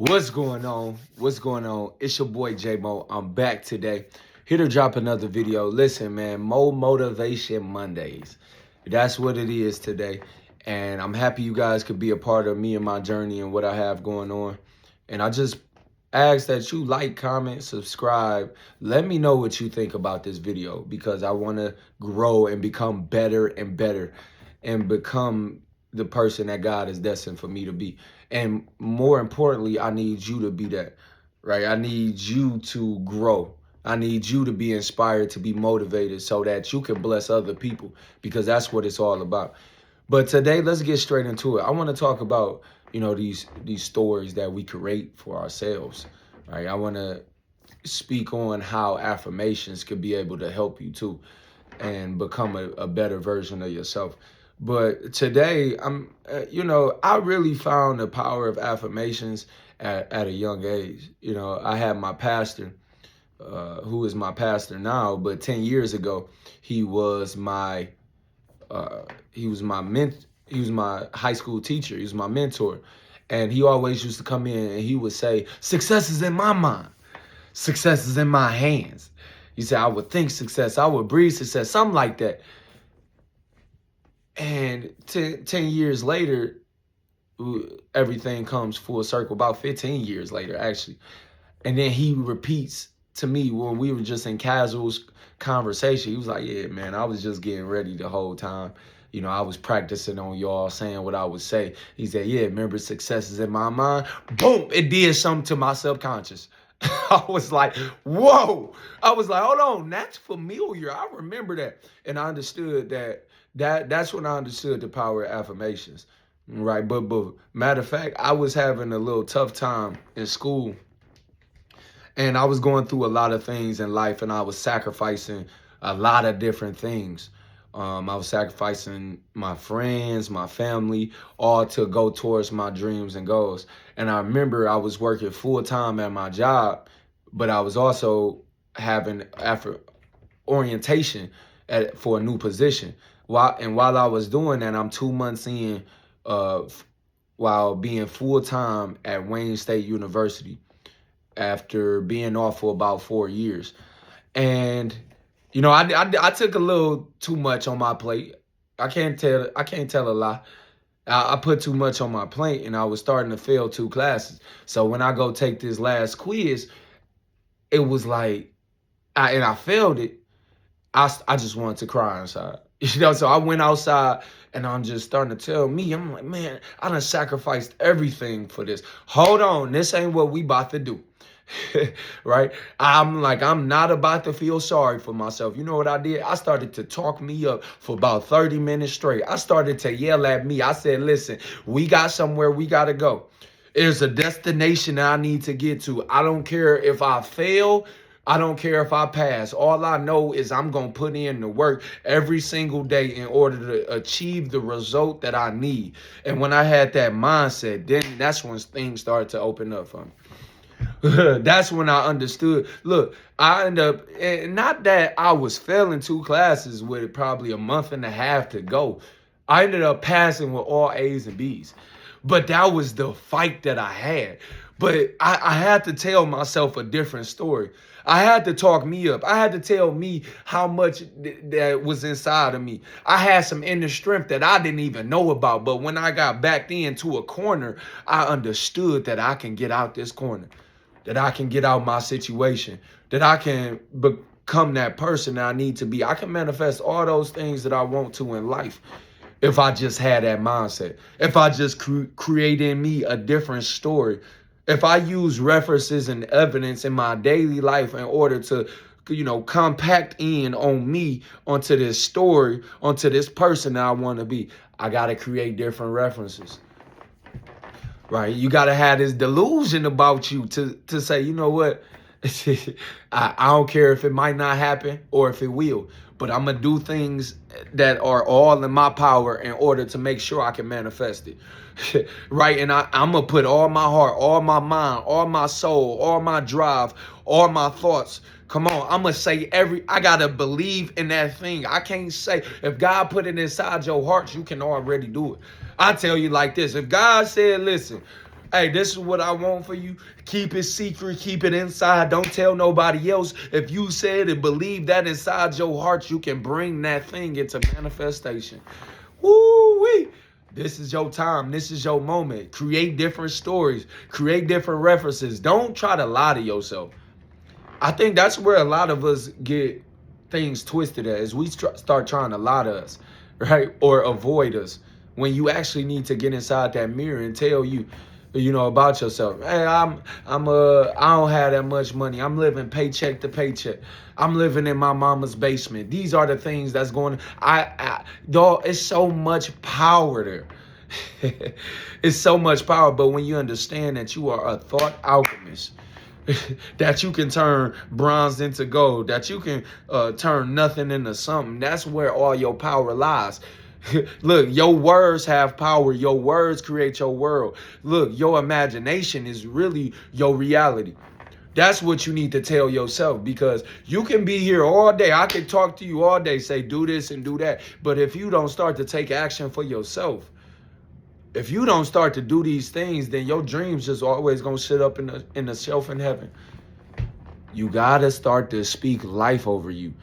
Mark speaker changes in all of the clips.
Speaker 1: What's going on? What's going on? It's your boy J Mo. I'm back today. Here to drop another video. Listen, man, Mo Motivation Mondays. That's what it is today. And I'm happy you guys could be a part of me and my journey and what I have going on. And I just ask that you like, comment, subscribe. Let me know what you think about this video because I want to grow and become better and better and become the person that God is destined for me to be. And more importantly, I need you to be that, right? I need you to grow. I need you to be inspired, to be motivated so that you can bless other people because that's what it's all about. But today, let's get straight into it. I want to talk about, these stories that we create for ourselves, right? I want to speak on how affirmations could be able to help you too and become a better version of yourself. But today, I really found the power of affirmations at a young age. I had my pastor, who is my pastor now, but 10 years ago, he was my he was my high school teacher. He was my mentor. And he always used to come in and he would say, success is in my mind. Success is in my hands. He said, I would think success. I would breathe success, something like that. And 10 years later, everything comes full circle, about 15 years later, actually. And then he repeats to me when we were just in casual conversation. He was like, yeah, man, I was just getting ready the whole time. I was practicing on y'all saying what I would say. He said, yeah, remember success is in my mind. Boom, it did something to my subconscious. I was like, whoa. I was like, hold on, that's familiar. I remember that. And I understood that's when I understood the power of affirmations. Right. But matter of fact, I was having a little tough time in school. And I was going through a lot of things in life and I was sacrificing a lot of different things. I was sacrificing my friends, my family, all to go towards my dreams and goals. And I remember I was working full time at my job, but I was also having orientation for a new position. While I was doing that, I'm 2 months in while being full time at Wayne State University after being off for about 4 years. And I took a little too much on my plate. I can't tell a lie. I put too much on my plate and I was starting to fail 2 classes. So when I go take this last quiz, it was like I failed it. I just wanted to cry inside. So I went outside and I'm just starting to tell me, I'm like, man, I done sacrificed everything for this. Hold on, this ain't what we about to do. Right? I'm like, I'm not about to feel sorry for myself. You know what I did? I started to talk me up for about 30 minutes straight. I started to yell at me. I said, listen, we got somewhere we got to go. There's a destination that I need to get to. I don't care if I fail. I don't care if I pass. All I know is I'm going to put in the work every single day in order to achieve the result that I need. And when I had that mindset, then that's when things started to open up for me. That's when I understood. Look, I ended up, and not that I was failing 2 classes with probably a month and a half to go. I ended up passing with all A's and B's. But that was the fight that I had. But I had to tell myself a different story. I had to talk me up. I had to tell me how much that was inside of me. I had some inner strength that I didn't even know about. But when I got backed into a corner, I understood that I can get out this corner, that I can get out my situation, that I can become that person that I need to be. I can manifest all those things that I want to in life if I just had that mindset. If I just create in me a different story. If I use references and evidence in my daily life in order to, compact in on me, onto this story, onto this person that I want to be, I got to create different references. Right? You got to have this delusion about you to say, you know what? I don't care if it might not happen or if it will, but I'm going to do things that are all in my power in order to make sure I can manifest it. Right? And I'm going to put all my heart, all my mind, all my soul, all my drive, all my thoughts. Come on, I'm going to say I got to believe in that thing. I can't say, if God put it inside your heart, you can already do it. I tell you like this, if God said, listen, Hey, this is what I want for you. Keep it secret. Keep it inside. Don't tell nobody else. If you said and believe that inside your heart, you can bring that thing into manifestation. Woo-wee. This is your time. This is your moment. Create different stories. Create different references. Don't try to lie to yourself. I think that's where a lot of us get things twisted at, is we start trying to lie to us, right? Or avoid us, when you actually need to get inside that mirror and tell you know, about yourself. Hey, I don't have that much money. I'm living paycheck to paycheck. I'm living in my mama's basement. These are the things that's going. Dog, it's so much power there. It's so much power. But when you understand that you are a thought alchemist, that you can turn bronze into gold, that you can turn nothing into something, that's where all your power lies. Look, your words have power. Your words create your world. Look, your imagination is really your reality. That's what you need to tell yourself, because you can be here all day. I can talk to you all day, say do this and do that. But if you don't start to take action for yourself, if you don't start to do these things, then your dreams just always gonna sit up in the shelf in heaven. You gotta start to speak life over you.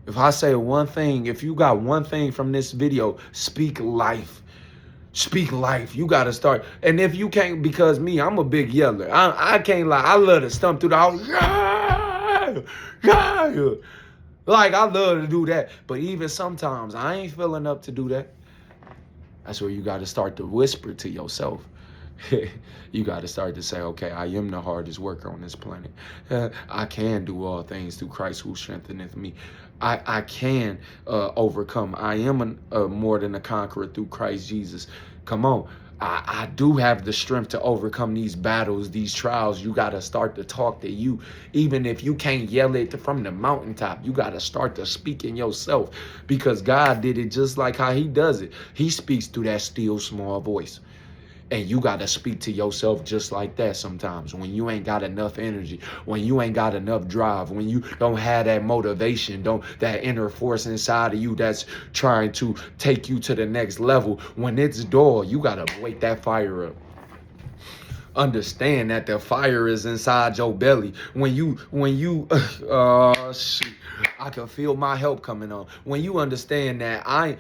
Speaker 1: If I say one thing, if you got one thing from this video, speak life. Speak life. You got to start. And if you can't, because me, I'm a big yeller. I can't lie. I love to stump through the house. Yeah, yeah. Like, I love to do that. But even sometimes, I ain't feeling up to do that. That's where you got to start to whisper to yourself. You got to start to say, okay, I am the hardest worker on this planet. I can do all things through Christ who strengtheneth me. I can overcome. I am more than a conqueror through Christ Jesus. Come on. I do have the strength to overcome these battles, these trials. You got to start to talk to you. Even if you can't yell it from the mountaintop, you got to start to speak in yourself, because God did it just like how he does it. He speaks through that still small voice. And you got to speak to yourself just like that sometimes. When you ain't got enough energy, when you ain't got enough drive, when you don't have that motivation, that inner force inside of you that's trying to take you to the next level, when it's dull, you got to wake that fire up. Understand that the fire is inside your belly. When you shoot, I can feel my help coming on. When you understand that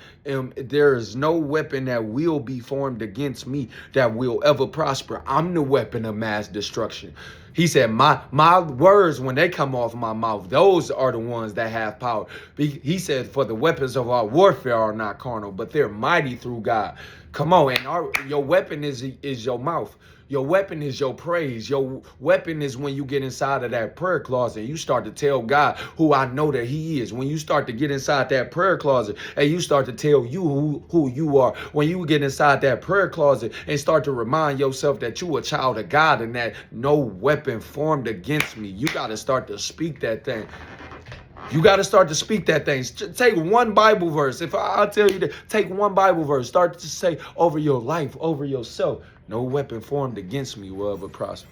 Speaker 1: there is no weapon that will be formed against me that will ever prosper. I'm the weapon of mass destruction. He said, my words, when they come off my mouth, those are the ones that have power. He said, for the weapons of our warfare are not carnal, but they're mighty through God. Come on, and your weapon is your mouth. Your weapon is your praise. Your weapon is when you get inside of that prayer closet and you start to tell God who I know that he is. When you start to get inside that prayer closet and you start to tell you who you are. When you get inside that prayer closet and start to remind yourself that you a child of God and that no weapon formed against me. You got to start to speak that thing. You got to start to speak that thing. Take one Bible verse. If I tell you to take one Bible verse, start to say over your life, over yourself, no weapon formed against me will ever prosper.